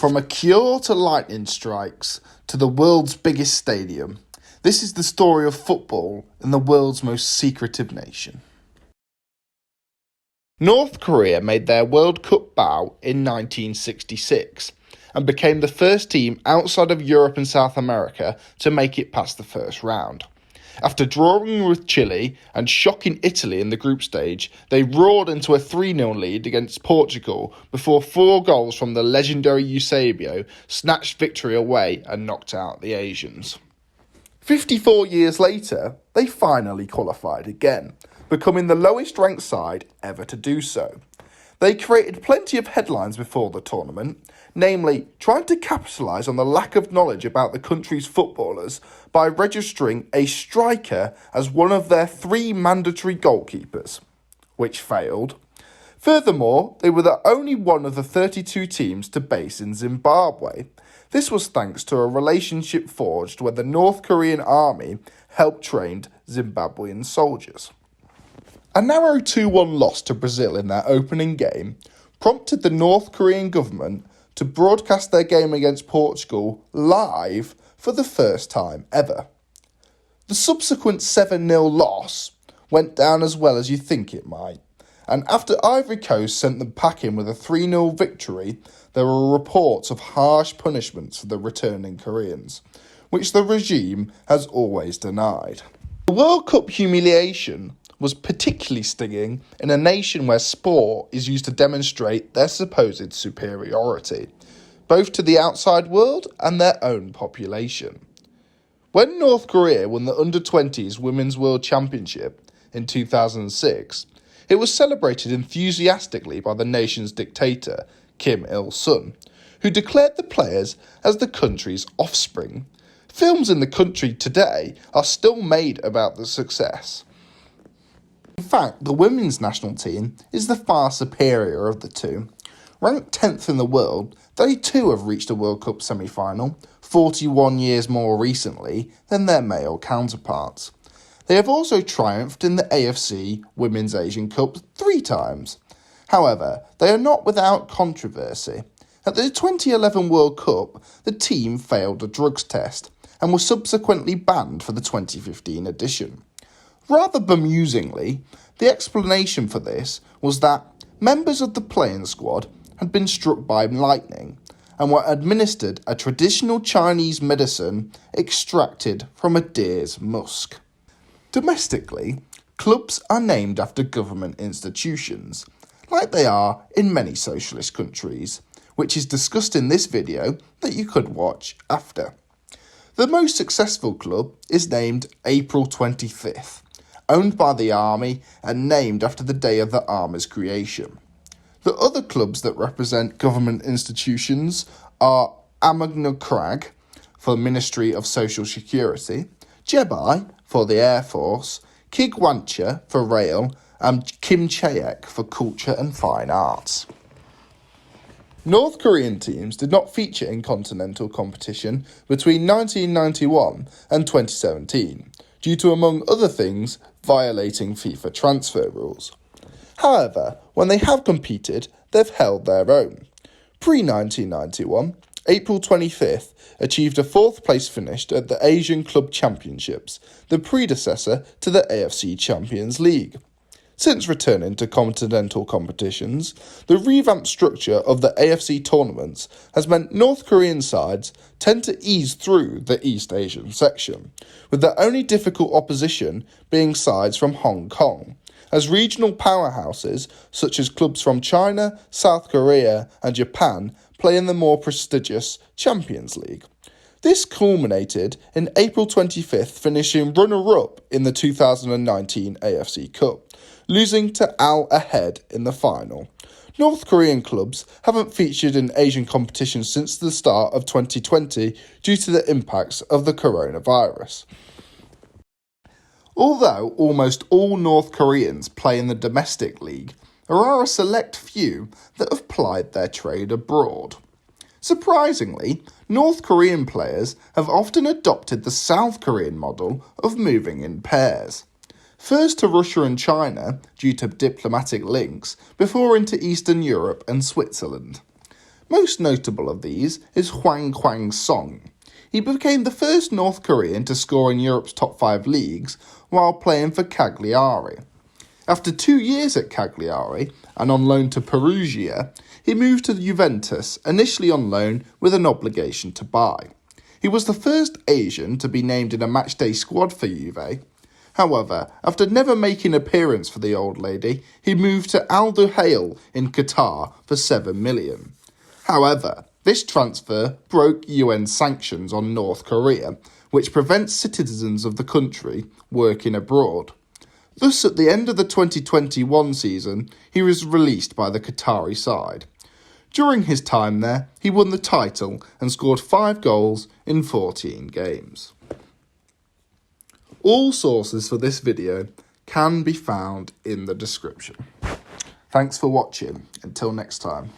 From a cure to lightning strikes to the world's biggest stadium, this is the story of football in the world's most secretive nation. North Korea made their World Cup bow in 1966 and became the first team outside of Europe and South America to make it past the first round. After drawing with Chile and shocking Italy in the group stage, they roared into a 3-0 lead against Portugal before 4 goals from the legendary Eusebio snatched victory away and knocked out the Asians. 54 years later, they finally qualified again, becoming the lowest ranked side ever to do so. They created plenty of headlines before the tournament, namely trying to capitalise on the lack of knowledge about the country's footballers by registering a striker as one of their 3 mandatory goalkeepers, which failed. Furthermore, they were the only one of the 32 teams to base in Zimbabwe. This was thanks to a relationship forged where the North Korean army helped train Zimbabwean soldiers. A narrow 2-1 loss to Brazil in their opening game prompted the North Korean government to broadcast their game against Portugal live for the first time ever. The subsequent 7-0 loss went down as well as you think it might, and after Ivory Coast sent them packing with a 3-0 victory, there were reports of harsh punishments for the returning Koreans, which the regime has always denied. The World Cup humiliation was particularly stinging in a nation where sport is used to demonstrate their supposed superiority, both to the outside world and their own population. When North Korea won the Under-20s Women's World Championship in 2006, it was celebrated enthusiastically by the nation's dictator, Kim Il-sung, who declared the players as the country's offspring. Films in the country today are still made about the success. In fact, the women's national team is the far superior of the two. Ranked 10th in the world, they too have reached a World Cup semi-final, 41 years more recently than their male counterparts. They have also triumphed in the AFC Women's Asian Cup 3 times. However, they are not without controversy. At the 2011 World Cup, the team failed a drugs test and was subsequently banned for the 2015 edition. Rather bemusingly, the explanation for this was that members of the playing squad had been struck by lightning and were administered a traditional Chinese medicine extracted from a deer's musk. Domestically, clubs are named after government institutions, like they are in many socialist countries, which is discussed in this video that you could watch after. The most successful club is named April 25th, owned by the army and named after the day of the army's creation. The other clubs that represent government institutions are Amagna Crag for the Ministry of Social Security, Jebai for the Air Force, Kigwancha for Rail, and Kim Chaek for Culture and Fine Arts. North Korean teams did not feature in continental competition between 1991 and 2017, due to, among other things, violating FIFA transfer rules. However, when they have competed, they've held their own. Pre-1991, April 25th achieved a 4th place finish at the Asian Club Championships, the predecessor to the AFC Champions League. Since returning to continental competitions, the revamped structure of the AFC tournaments has meant North Korean sides tend to ease through the East Asian section, with the only difficult opposition being sides from Hong Kong, as regional powerhouses such as clubs from China, South Korea and Japan play in the more prestigious Champions League. This culminated in April 25th finishing runner-up in the 2019 AFC Cup, losing to Al Ahad in the final. North Korean clubs haven't featured in Asian competitions since the start of 2020 due to the impacts of the coronavirus. Although almost all North Koreans play in the domestic league, there are a select few that have plied their trade abroad. Surprisingly, North Korean players have often adopted the South Korean model of moving in pairs. First to Russia and China, due to diplomatic links, before into Eastern Europe and Switzerland. Most notable of these is Hwang Hwang-song. He became the first North Korean to score in Europe's top 5 leagues while playing for Cagliari. After 2 years at Cagliari and on loan to Perugia, he moved to Juventus, initially on loan with an obligation to buy. He was the first Asian to be named in a matchday squad for Juve. However, after never making an appearance for the old lady, he moved to Al Duhail in Qatar for $7 million. However, this transfer broke UN sanctions on North Korea, which prevents citizens of the country working abroad. Thus, at the end of the 2021 season, he was released by the Qatari side. During his time there, he won the title and scored 5 goals in 14 games. All sources for this video can be found in the description. Thanks for watching. Until next time.